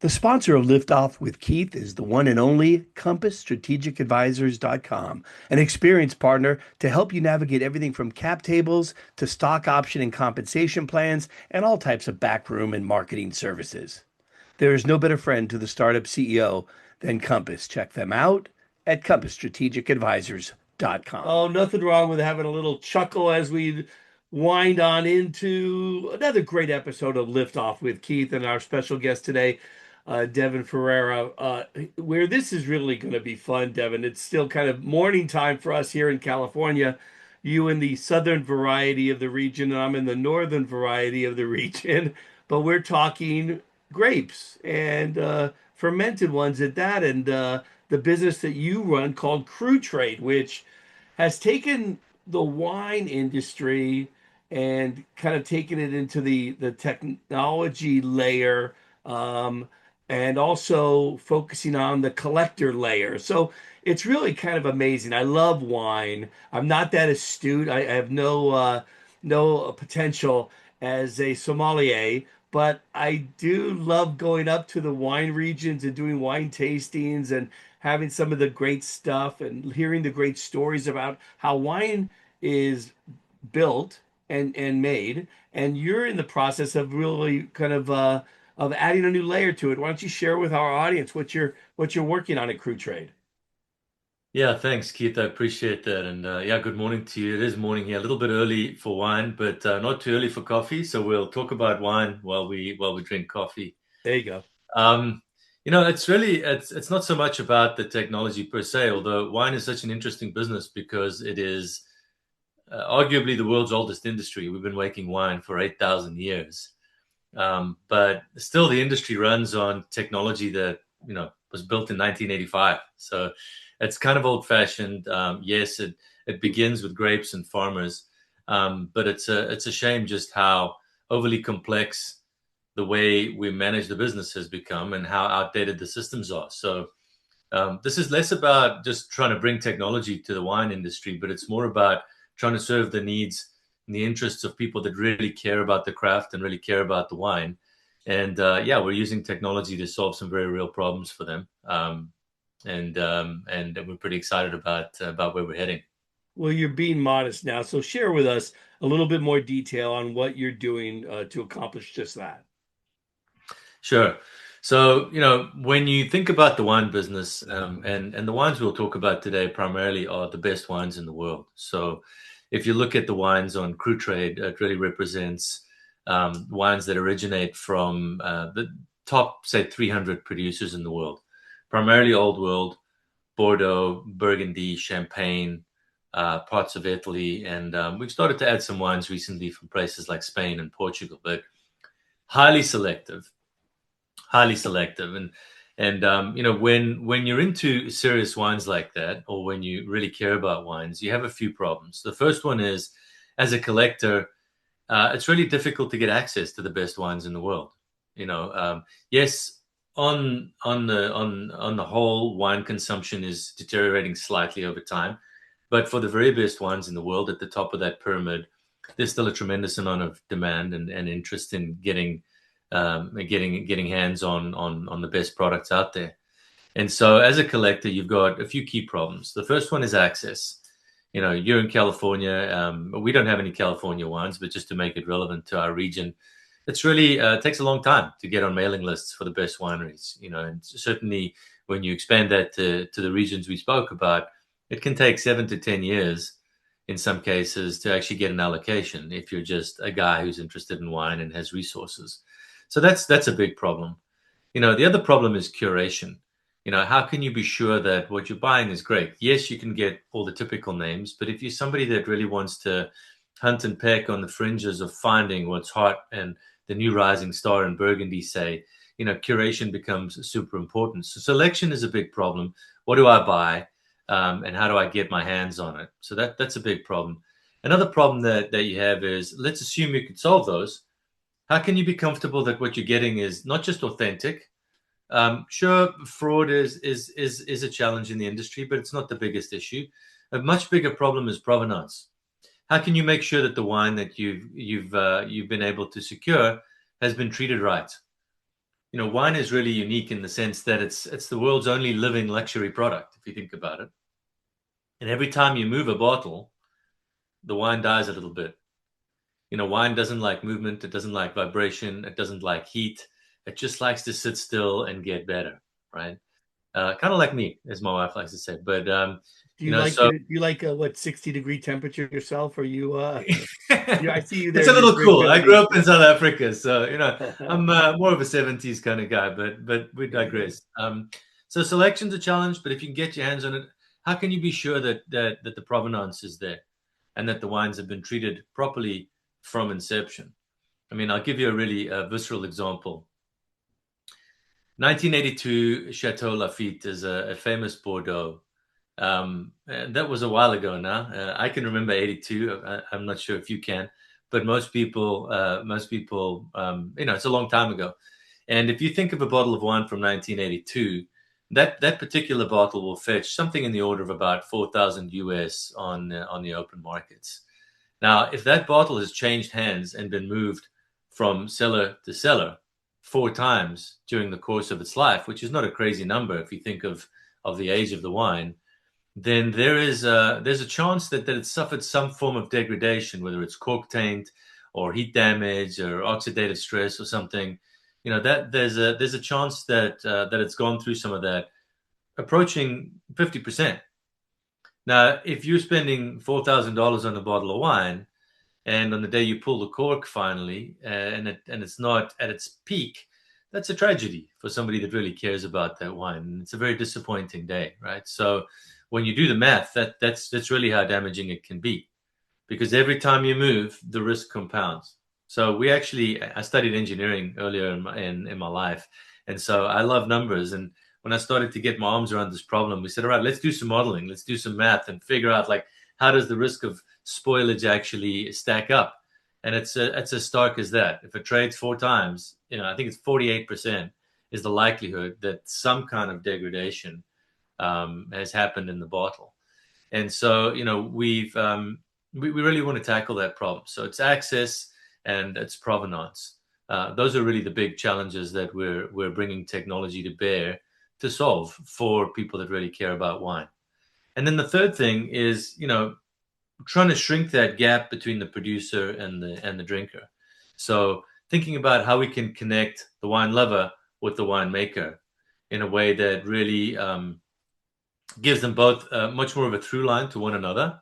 The sponsor of Liftoff with Keith is the one and only CompassStrategicAdvisors.com, an experienced partner to help you navigate everything from cap tables to stock option and compensation plans and all types of backroom and marketing services. There is no better friend to the startup CEO than Compass. Check them out at CompassStrategicAdvisors.com. Oh, nothing wrong with having a little chuckle as we wind on into another great episode of Liftoff with Keith and our special guest today, Devon Ferreira. Where this is really going to be fun, Devon. It's still kind of morning time for us here in California. You in the southern variety of the region, and I'm in the northern variety of the region. But we're talking grapes and fermented ones at that, and the business that you run called CruTrade, which has taken the wine industry and kind of taken it into the technology layer, and also focusing on the collector layer. So it's really kind of amazing. I love wine. I'm not that astute. I have no potential as a sommelier, but I do love going up to the wine regions and doing wine tastings and having some of the great stuff and hearing the great stories about how wine is built and made. And you're in the process of really kind of adding a new layer to it. Why don't you share with our audience what you're working on at CruTrade? Yeah, thanks, Keith. I appreciate that. And yeah, good morning to you. It is morning here, a little bit early for wine, but not too early for coffee. So we'll talk about wine while we drink coffee. There you go. Um, it's not so much about the technology per se, although wine is such an interesting business because it is arguably the world's oldest industry. We've been making wine for 8,000 years. But still the industry runs on technology that, was built in 1985. So it's kind of old fashioned. Yes, it begins with grapes and farmers. But it's a shame just how overly complex the way we manage the business has become and how outdated the systems are. So this is less about just trying to bring technology to the wine industry, but it's more about trying to serve the needs and the interests of people that really care about the craft and really care about the wine. And yeah, we're using technology to solve some very real problems for them. And we're pretty excited about where we're heading. Well, you're being modest now, so share with us a little bit more detail on what you're doing to accomplish just that. Sure. So, when you think about the wine business, and the wines we'll talk about today primarily are the best wines in the world. So, if you look at the wines on CruTrade, it really represents wines that originate from the top, say, 300 producers in the world, primarily Old World, Bordeaux, Burgundy, Champagne, parts of Italy, and we've started to add some wines recently from places like Spain and Portugal, but highly selective highly selective. And when you're into serious wines like that, or when you really care about wines, you have a few problems. The first one is, as a collector, it's really difficult to get access to the best wines in the world. Yes, on the whole, wine consumption is deteriorating slightly over time, but for the very best wines in the world, at the top of that pyramid, there's still a tremendous amount of demand and interest in getting hands on the best products out there. And so, as a collector, you've got a few key problems. The first one is access. You're in California. We don't have any California wines, but just to make it relevant to our region, it's really takes a long time to get on mailing lists for the best wineries. And certainly when you expand that to the regions we spoke about, it can take 7 to 10 years in some cases to actually get an allocation if you're just a guy who's interested in wine and has resources. So that's a big problem. The other problem is curation. How can you be sure that what you're buying is great? Yes, you can get all the typical names, but if you're somebody that really wants to hunt and peck on the fringes of finding what's hot and the new rising star in Burgundy, say, curation becomes super important. So selection is a big problem. What do I buy? And how do I get my hands on it? So that's a big problem. Another problem that you have is, let's assume you could solve those. How can you be comfortable that what you're getting is not just authentic? Sure, fraud is a challenge in the industry, but it's not the biggest issue. A much bigger problem is provenance. How can you make sure that the wine that you've been able to secure has been treated right? wine is really unique in the sense that it's the world's only living luxury product, if you think about it. And every time you move a bottle, the wine dies a little bit. Wine doesn't like movement, it doesn't like vibration, it doesn't like heat. It just likes to sit still and get better, right? Kind of like me, as my wife likes to say. But Do you like so it? Do you like what 60-degree temperature yourself? Or I see you there it's a in your little fridge cool. I grew underneath. up in South Africa, so I'm more of a '70s kind of guy. But we digress. So selection's a challenge, but if you can get your hands on it, how can you be sure that the provenance is there and that the wines have been treated properly from inception? I mean, I'll give you a really visceral example. 1982 Chateau Lafite is a famous Bordeaux. That was a while ago now. I can remember 82. I'm not sure if you can, but most people, it's a long time ago. And if you think of a bottle of wine from 1982, that particular bottle will fetch something in the order of about 4,000 US on the open markets. Now, if that bottle has changed hands and been moved from cellar to cellar 4 times during the course of its life, which is not a crazy number if you think of the age of the wine, then there's a chance that it's suffered some form of degradation, whether it's cork taint or heat damage or oxidative stress or something. That there's a chance that it's gone through some of that, approaching 50%. Now, if you're spending $4,000 on a bottle of wine, and on the day you pull the cork finally, and it's not at its peak, that's a tragedy for somebody that really cares about that wine. And it's a very disappointing day, right? So when you do the math, that's really how damaging it can be, because every time you move, the risk compounds. So I studied engineering earlier in my life, and so I love numbers. And when I started to get my arms around this problem, we said, all right, let's do some modeling, let's do some math, and figure out like how does the risk of spoilage actually stack up. And it's as stark as that. If it trades 4 times, I think it's 48% is the likelihood that some kind of degradation has happened in the bottle. And so, we really want to tackle that problem. So it's access and it's provenance. Those are really the big challenges that we're bringing technology to bear to solve for people that really care about wine. And then the third thing is, trying to shrink that gap between the producer and the drinker. So thinking about how we can connect the wine lover with the winemaker in a way that really gives them both much more of a through line to one another.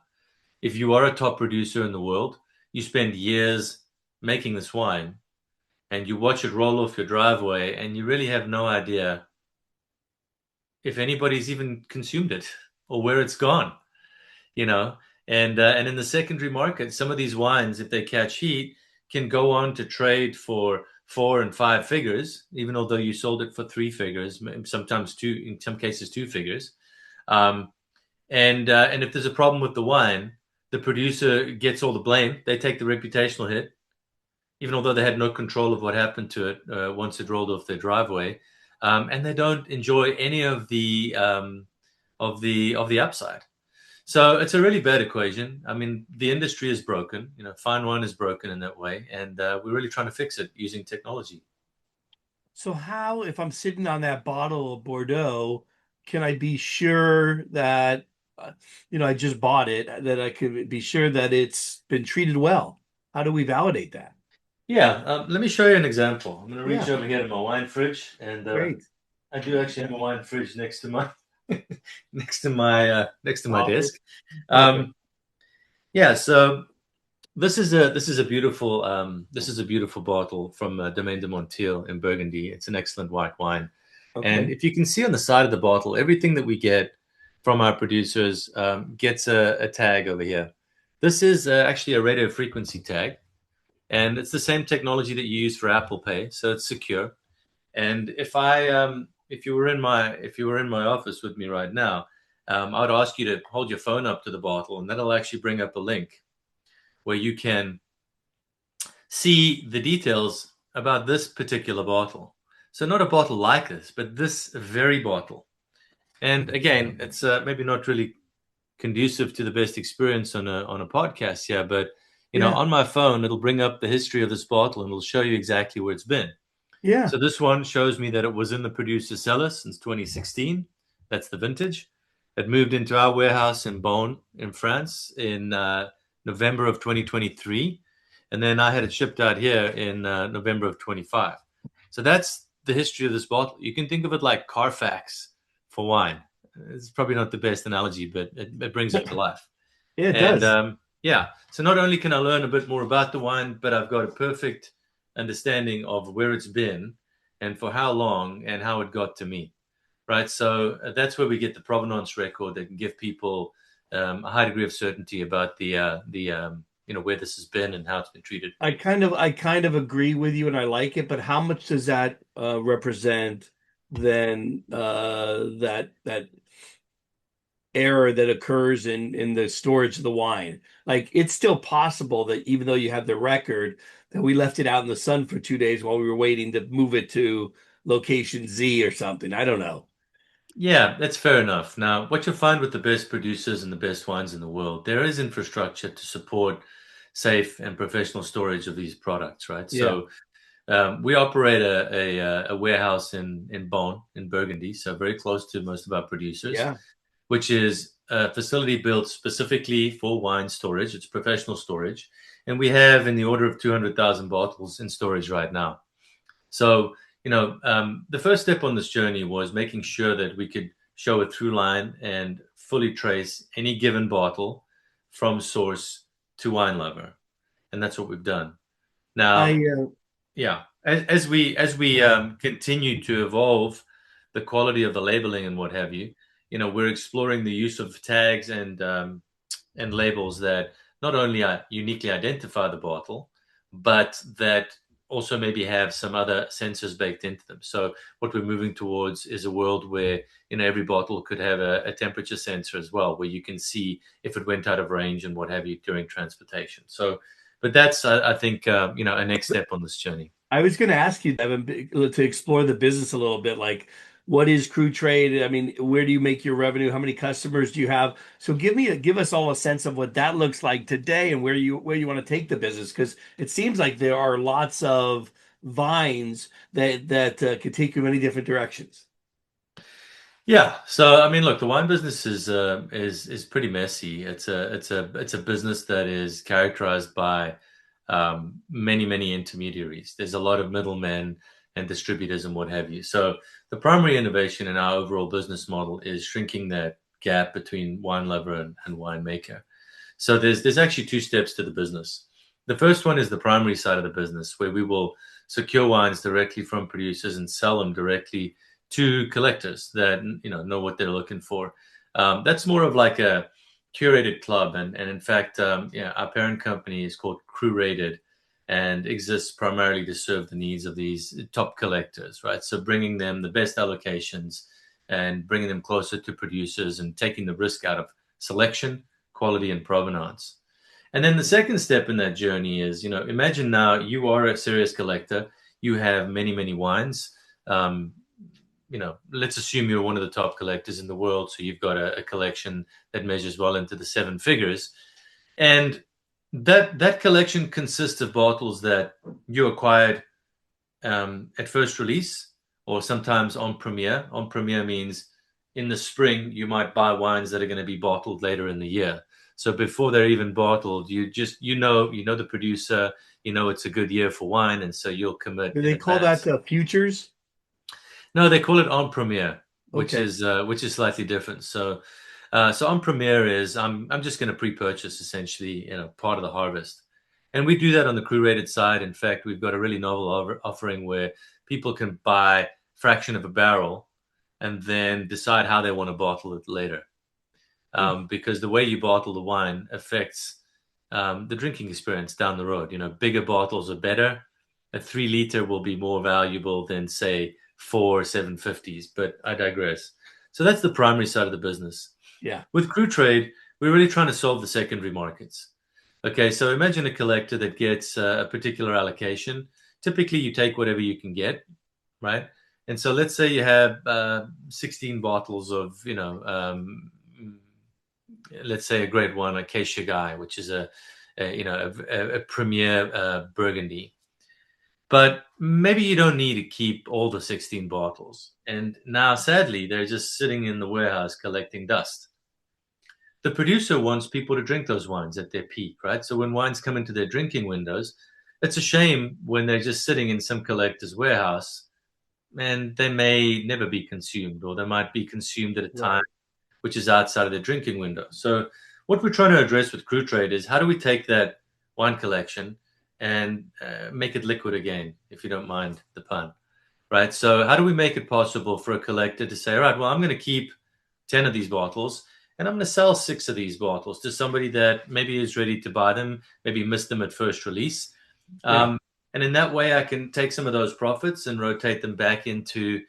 If you are a top producer in the world, you spend years making this wine, and you watch it roll off your driveway, and you really have no idea if anybody's even consumed it or where it's gone, you know. And in the secondary market, some of these wines, if they catch heat, can go on to trade for 4 and 5 figures, even although you sold it for 3 figures, sometimes two, in some cases 2 figures. Um, and if there's a problem with the wine, the producer gets all the blame. They take the reputational hit, even although they had no control of what happened to it once it rolled off their driveway, and they don't enjoy any of the upside. So it's a really bad equation. I mean, the industry is broken. Fine wine is broken in that way, and we're really trying to fix it using technology. So how, if I'm sitting on that bottle of Bordeaux, can I be sure that, I just bought it, that I could be sure that it's been treated well? How do we validate that? Yeah, let me show you an example. I'm going to reach Yeah, over here to my wine fridge, and great. I do actually have a wine fridge next to my next to my Office. desk. Perfect. Um, yeah, so this is a beautiful bottle from Domaine de Montiel in Burgundy. It's an excellent white wine, and Okay. if you can see on the side of the bottle, everything that we get from our producers gets a tag over here. This is actually a radio frequency tag, and it's the same technology that you use for Apple Pay, so it's secure. And if you were in my office with me right now, I would ask you to hold your phone up to the bottle, and that'll actually bring up a link where you can see the details about this particular bottle. So not a bottle like this, but this very bottle. And again, it's maybe not really conducive to the best experience on a podcast here, but Yeah. on my phone, it'll bring up the history of this bottle and it'll show you exactly where it's been. Yeah. So this one shows me that it was in the producer cellar since 2016. That's the vintage. It moved into our warehouse in Beaune in France in November of 2023. And then I had it shipped out here in November of 25. So that's the history of this bottle. You can think of it like Carfax for wine. It's probably not the best analogy, but it brings it to life. Yeah, it And does. yeah, so not only can I learn a bit more about the wine, but I've got a perfect understanding of where it's been and for how long and how it got to me. Right. So that's where we get the provenance record that can give people a high degree of certainty about the where this has been and how it's been treated. I kind of agree with you and I like it, but how much does that represent then that error that occurs in the storage of the wine? Like it's still possible that even though you have the record, that we left it out in the sun for 2 days while we were waiting to move it to location Z or something. I don't know. Yeah, that's fair enough. Now, what you'll find with the best producers and the best wines in the world, there is infrastructure to support safe and professional storage of these products, right? Yeah. So we operate a warehouse in Beaune, in Burgundy, so very close to most of our producers, Yeah. which is a facility built specifically for wine storage. It's professional storage. And we have in the order of 200,000 bottles in storage right now. So, the first step on this journey was making sure that we could show a through line and fully trace any given bottle from source to wine lover. And that's what we've done. I Now, yeah. As we continue to evolve the quality of the labeling and what have you, we're exploring the use of tags and labels that not only uniquely identify the bottle, but that also maybe have some other sensors baked into them. So what we're moving towards is a world where every bottle could have a temperature sensor as well, where you can see if it went out of range and what have you during transportation. So, but that's I think a next step on this journey. I was going to ask you, Devin, to explore the business a little bit. Like, what is CruTrade? I mean, where do you make your revenue? How many customers do you have? So give us all a sense of what that looks like today and where you want to take the business, because it seems like there are lots of vines that could take you many different directions. Yeah. So I mean, look, the wine business is pretty messy. It's a business that is characterized by many intermediaries. There's a lot of middlemen and distributors and what have you. So the primary innovation in our overall business model is shrinking that gap between wine lover and winemaker. So there's actually two steps to the business. The first one is the primary side of the business, where we will secure wines directly from producers and sell them directly to collectors that know what they're looking for. That's more of like a curated club, and in fact, yeah, our parent company is called CruRated, and exists primarily to serve the needs of these top collectors, right? So bringing them the best allocations and bringing them closer to producers and taking the risk out of selection, quality, and provenance. And then the second step in that journey is, imagine now you are a serious collector. You have many wines. Um, let's assume you're one of the top collectors in the world. So you've got a collection that measures well into the seven figures. And that collection consists of bottles that you acquired at first release or sometimes on premiere. On premiere means in the spring, you might buy wines that are going to be bottled later in the year. So before they're even bottled, you know the producer, it's a good year for wine, and so you'll commit Do in they call that advance. futures? No, they call it en premiere, Okay. which is slightly different. So en premiere is I'm just going to pre-purchase essentially, part of the harvest, and we do that on the CruRated side. In fact, we've got a really novel offering where people can buy fraction of a barrel and then decide how they want to bottle it later, Hmm. because the way you bottle the wine affects the drinking experience down the road. Bigger bottles are better. A 3 liter will be more valuable than, say, four 750s, but I digress. So that's the primary side of the business. Yeah. With CruTrade, we're really trying to solve the secondary markets. Okay, so imagine a collector that gets a particular allocation. Typically, you take whatever you can get, right? And so let's say you have 16 bottles of, let's say a grade one acacia guy, which is a premier Burgundy. But maybe you don't need to keep all the 16 bottles. And now, sadly, they're just sitting in the warehouse collecting dust. The producer wants people to drink those wines at their peak, right? So when wines come into their drinking windows, it's a shame when they're just sitting in some collector's warehouse and they may never be consumed, or they might be consumed at a time Right. which is outside of the drinking window. So what we're trying to address with CruTrade is how do we take that wine collection and make it liquid again, if you don't mind the pun, right? So how do we make it possible for a collector to say, all right, well, I'm going to keep 10 of these bottles and I'm going to sell 6 of these bottles to somebody that maybe is ready to buy them, maybe missed them at first release. Yeah. And in that way, I can take some of those profits and rotate them back into,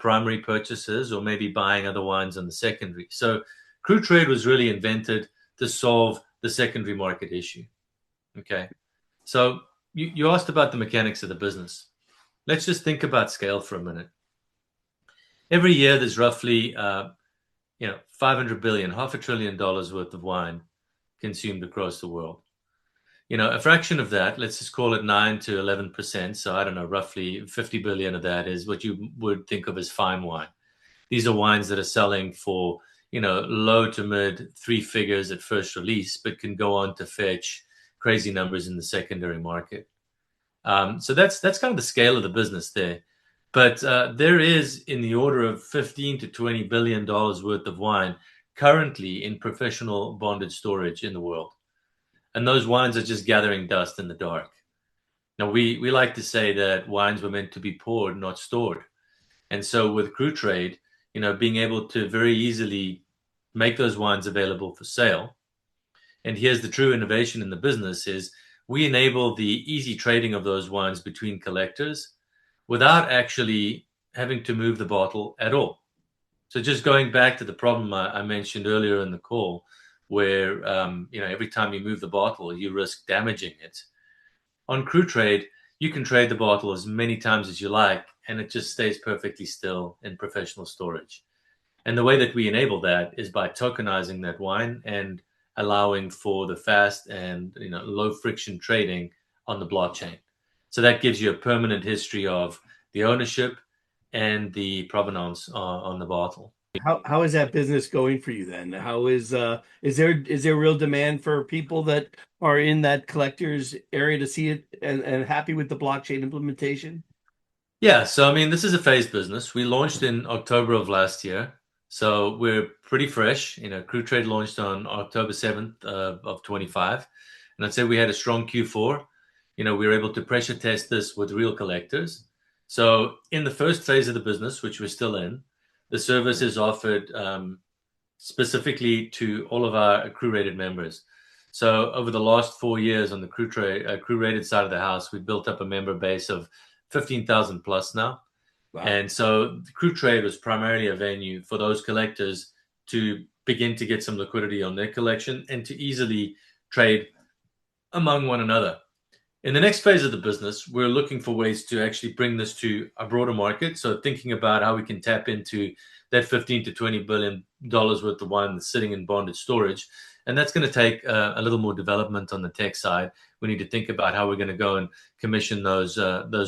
primary purchases or maybe buying other wines on the secondary. So CruTrade was really invented to solve the secondary market issue. Okay. So you asked about the mechanics of the business. Let's just think about scale for a minute. Every year, there's roughly, 500 billion, $500 billion worth of wine consumed across the world. A fraction of that, let's just call it 9 to 11%. So I don't know, roughly 50 billion of that is what you would think of as fine wine. These are wines that are selling for, low to mid 3 figures at first release, but can go on to fetch crazy numbers in the secondary market. So that's kind of the scale of the business there. But there is in the order of 15 to $20 billion worth of wine currently in professional bonded storage in the world. And those wines are just gathering dust in the dark. Now, we like to say that wines were meant to be poured, not stored. And so with CruTrade, being able to very easily make those wines available for sale. And here's the true innovation in the business is we enable the easy trading of those wines between collectors without actually having to move the bottle at all. So just going back to the problem I mentioned earlier in the call, where every time you move the bottle, you risk damaging it. On CruTrade, you can trade the bottle as many times as you like, and it just stays perfectly still in professional storage. And the way that we enable that is by tokenizing that wine and allowing for the fast and low friction trading on the blockchain. So that gives you a permanent history of the ownership and the provenance on the bottle. How is that business going for you then? How is there real demand for people that are in that collector's area to see it and happy with the blockchain implementation? Yeah, so I mean, this is a phased business. We launched in October of last year, so we're pretty fresh. CruTrade launched on October 7th of 25, and I'd say we had a strong Q4. We were able to pressure test this with real collectors. So in the first phase of the business, which we're still in, the service is offered specifically to all of our CruRated members. So over the last 4 years on the CruRated side of the house, we built up a member base of 15,000 plus now. Wow. And so the CruTrade was primarily a venue for those collectors to begin to get some liquidity on their collection and to easily trade among one another. In the next phase of the business, we're looking for ways to actually bring this to a broader market. So thinking about how we can tap into that 15 to $20 billion worth of wine that's sitting in bonded storage. And that's going to take a little more development on the tech side. We need to think about how we're going to go and commission those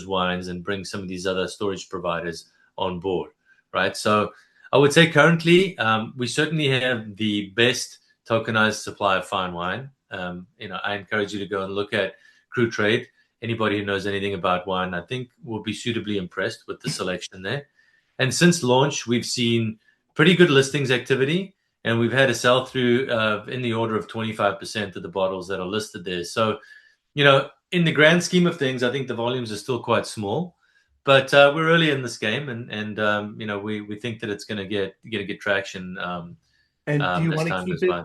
wines and bring some of these other storage providers on board, right? So I would say currently we certainly have the best tokenized supply of fine wine. I encourage you to go and look at CruTrade. Anybody who knows anything about wine, I think, will be suitably impressed with the selection there. And since launch, we've seen pretty good listings activity, and we've had a sell through in the order of 25% of the bottles that are listed there. So, in the grand scheme of things, I think the volumes are still quite small, but we're early in this game, and we think that it's going to get traction And do you as want to time keep goes it by.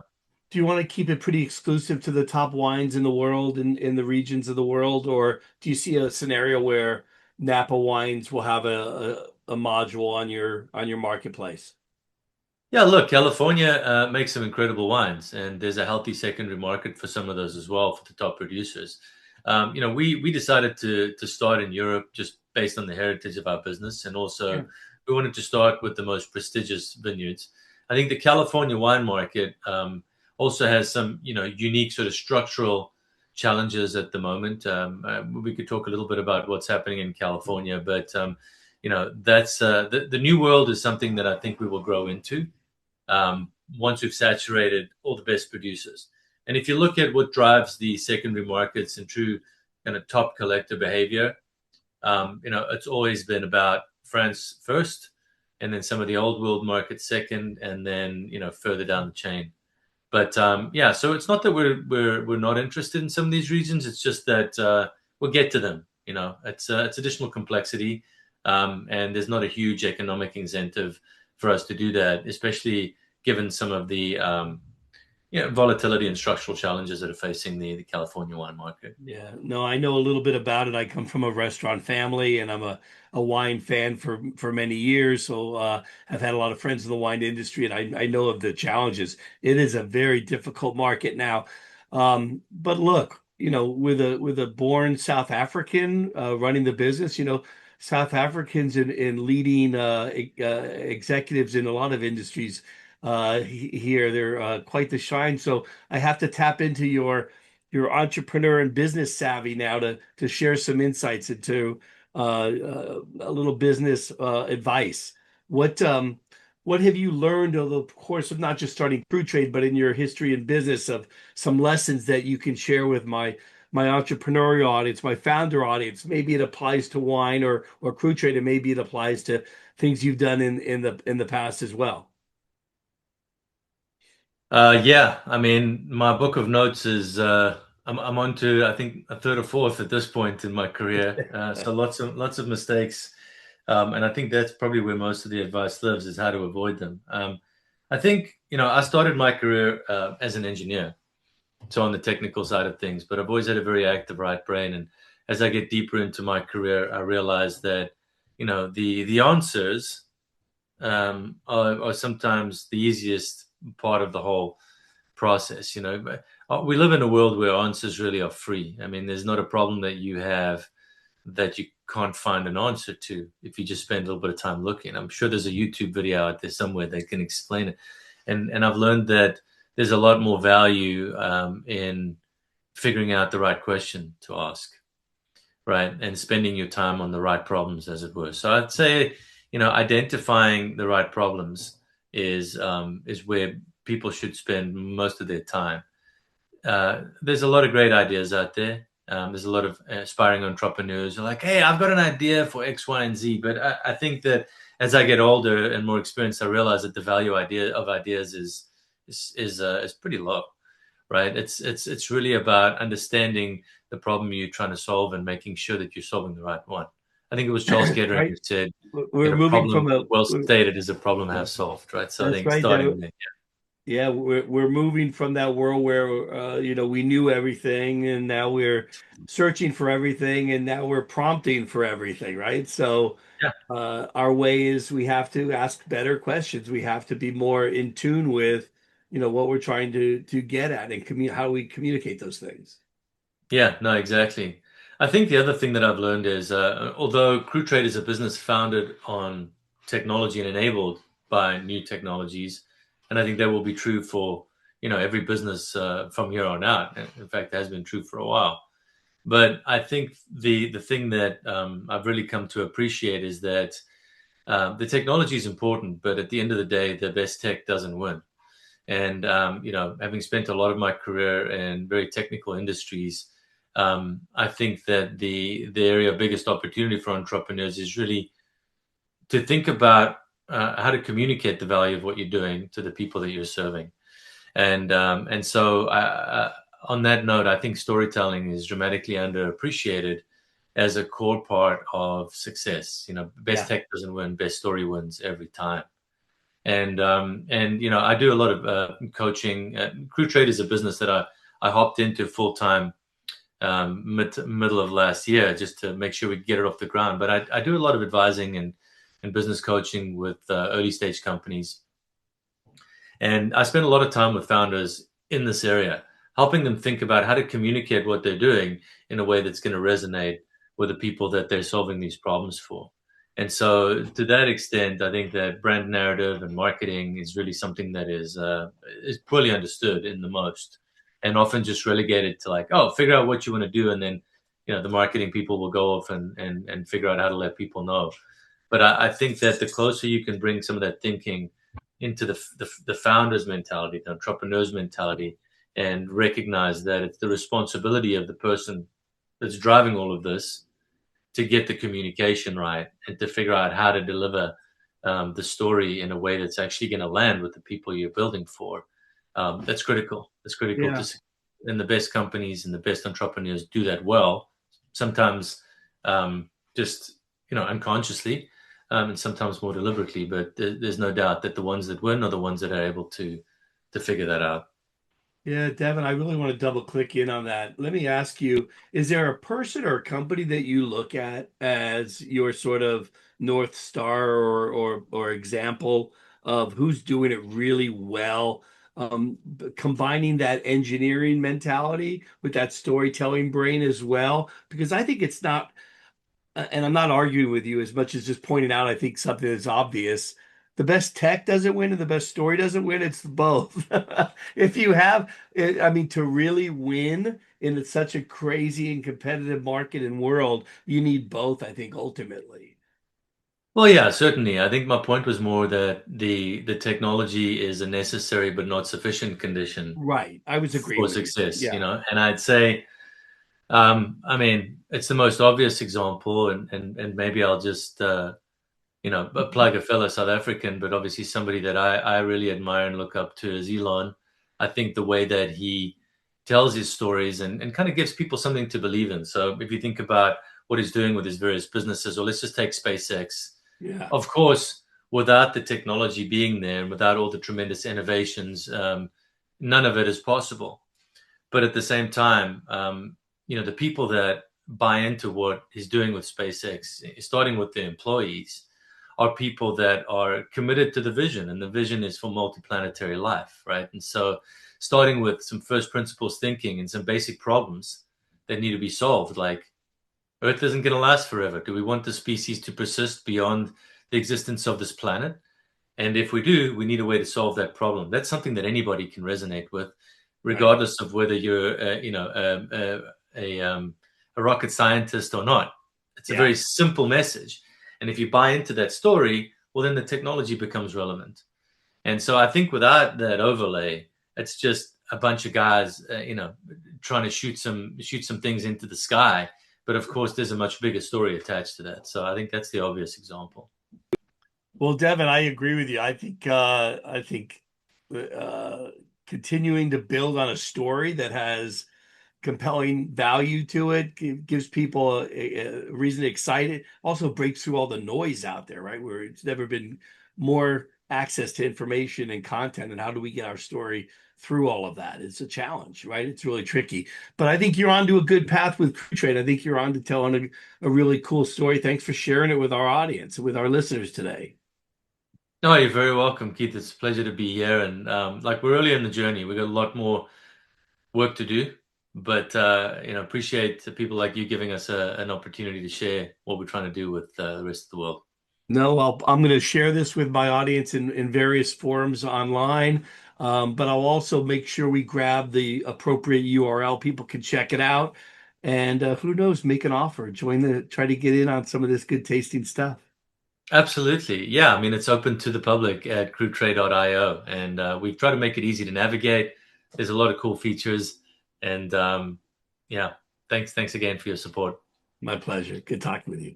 do you want to keep it pretty exclusive to the top wines in the world in the regions of the world, or do you see a scenario where Napa wines will have a module on your marketplace? Yeah, look, California makes some incredible wines, and there's a healthy secondary market for some of those as well for the top producers. We decided to start in Europe just based on the heritage of our business, and also Sure. we wanted to start with the most prestigious vineyards. I think the California wine market also has some unique sort of structural challenges at the moment. We could talk a little bit about what's happening in California, but that's the new world is something that I think we will grow into once we've saturated all the best producers. And if you look at what drives the secondary markets and true kind of top collector behavior, it's always been about France first, and then some of the old world markets second, and then further down the chain. But yeah, so it's not that we're not interested in some of these regions. It's just that we'll get to them. It's additional complexity, and there's not a huge economic incentive for us to do that, especially given some of the volatility and structural challenges that are facing the California wine market. Yeah, no, I know a little bit about it. I come from a restaurant family, and I'm a wine fan for many years. So I've had a lot of friends in the wine industry, and I know of the challenges. It is a very difficult market now. But look, with a born South African running the business, South Africans in leading executives in a lot of industries here, they're quite the shine. So I have to tap into your entrepreneur and business savvy now to share some insights into a little business advice. What have you learned over the course of not just starting CruTrade, but in your history in business of some lessons that you can share with my entrepreneurial audience, my founder audience? Maybe it applies to wine or CruTrade, and maybe it applies to things you've done in the past as well. Yeah, I mean, my book of notes is I'm on to I think a third or fourth at this point in my career. So lots of mistakes, and I think that's probably where most of the advice lives is how to avoid them. I think I started my career as an engineer, so on the technical side of things, but I've always had a very active right brain, and as I get deeper into my career, I realize that the answers are sometimes the easiest part of the whole process. We live in a world where answers really are free. I mean, there's not a problem that you have that you can't find an answer to if you just spend a little bit of time looking. I'm sure there's a YouTube video out there somewhere that can explain it. And I've learned that there's a lot more value in figuring out the right question to ask, right? And spending your time on the right problems, as it were. So I'd say, identifying the right problems is where people should spend most of their time. There's a lot of great ideas out there. There's a lot of aspiring entrepreneurs who are like, "Hey, I've got an idea for X, Y, and Z." But I think that as I get older and more experienced, I realize that the value of ideas is pretty low, right? It's really about understanding the problem you're trying to solve and making sure that you're solving the right one. I think it was Charles Kettering Right? who said, We're "A moving problem from a well stated is a problem half solved," right? So I That's think right. starting there. Yeah, we're moving from that world where we knew everything, and now we're searching for everything, and now we're prompting for everything, right? So Yeah. our way is we have to ask better questions. We have to be more in tune with what we're trying to get at and how we communicate those things. Yeah, no, exactly. I think the other thing that I've learned is, although CruTrade is a business founded on technology and enabled by new technologies, and I think that will be true for every business from here on out. In fact, it has been true for a while. But I think the thing that I've really come to appreciate is that the technology is important, but at the end of the day, the best tech doesn't win. And having spent a lot of my career in very technical industries, I think that the area of biggest opportunity for entrepreneurs is really to think about how to communicate the value of what you're doing to the people that you're serving. And so on that note, I think storytelling is dramatically underappreciated as a core part of success. Best Yeah. tech doesn't win, best story wins every time. And I do a lot of coaching. CruTrade is a business that I hopped into full time middle of last year just to make sure we get it off the ground. But I do a lot of advising and business coaching with early stage companies, and I spend a lot of time with founders in this area, helping them think about how to communicate what they're doing in a way that's going to resonate with the people that they're solving these problems for. And so, to that extent, I think that brand narrative and marketing is really something that is poorly understood in the most. and often just relegated to like, oh, figure out what you want to do, and then the marketing people will go off and figure out how to let people know. But I think that the closer you can bring some of that thinking into the founder's mentality, the entrepreneur's mentality, and recognize that it's the responsibility of the person that's driving all of this to get the communication right and to figure out how to deliver the story in a way that's actually going to land with the people you're building for. That's critical. It's critical Yeah. to, and the best companies and the best entrepreneurs do that well. Sometimes just unconsciously, and sometimes more deliberately. But there's no doubt that the ones that win are the ones that are able to figure that out. Yeah, Devin, I really want to double click in on that. Let me ask you, is there a person or a company that you look at as your sort of North Star or example of who's doing it really well? Combining that engineering mentality with that storytelling brain as well, because I think it's not and I'm not arguing with you as much as just pointing out, I think something that's obvious. The best tech doesn't win and the best story doesn't win. It's both. If you have, I mean, to really win in such a crazy and competitive market and world, you need both, I think, ultimately. Well, yeah, certainly. I think my point was more that the technology is a necessary but not sufficient condition Right. I was agreeing for with you. success, Yeah. And I'd say, I mean, it's the most obvious example, and maybe I'll just plug a fellow South African, but obviously somebody that I really admire and look up to is Elon. I think the way that he tells his stories and kind of gives people something to believe in. So if you think about what he's doing with his various businesses, or let's just take SpaceX, Yeah. of course, without the technology being there and without all the tremendous innovations, none of it is possible. But at the same time, the people that buy into what he's doing with SpaceX, starting with the employees, are people that are committed to the vision, and the vision is for multiplanetary life, right? And so, starting with some first principles thinking and some basic problems that need to be solved, like Earth isn't going to last forever. Do we want the species to persist beyond the existence of this planet? And if we do, we need a way to solve that problem. That's something that anybody can resonate with, Right. regardless of whether you're, a rocket scientist or not. It's a Yeah. very simple message, and if you buy into that story, well, then the technology becomes relevant. And so I think without that overlay, it's just a bunch of guys, trying to shoot some things into the sky. But of course, there's a much bigger story attached to that. So I think that's the obvious example. Well, Devin, I agree with you. I think uh, continuing to build on a story that has compelling value to it, gives people a reason to excite it, also breaks through all the noise out there, right? Where it's never been more access to information and content. And how do we get our story through all of that? It's a challenge, right? It's really tricky. But I think you're onto a good path with CruTrade. I think you're on to telling a really cool story. Thanks for sharing it with our audience, with our listeners today. No, you're very welcome, Keith. It's a pleasure to be here. And like we're early in the journey, we've got a lot more work to do. But appreciate the people like you giving us an opportunity to share what we're trying to do with the rest of the world. No, I'm going to share this with my audience in various forums online, but I'll also make sure we grab the appropriate URL. People can check it out, and who knows, make an offer, try to get in on some of this good tasting stuff. Absolutely. Yeah. I mean, it's open to the public at CruTrade.io, and we've tried to make it easy to navigate. There's a lot of cool features. And yeah, thanks again for your support. My pleasure. Good talking with you.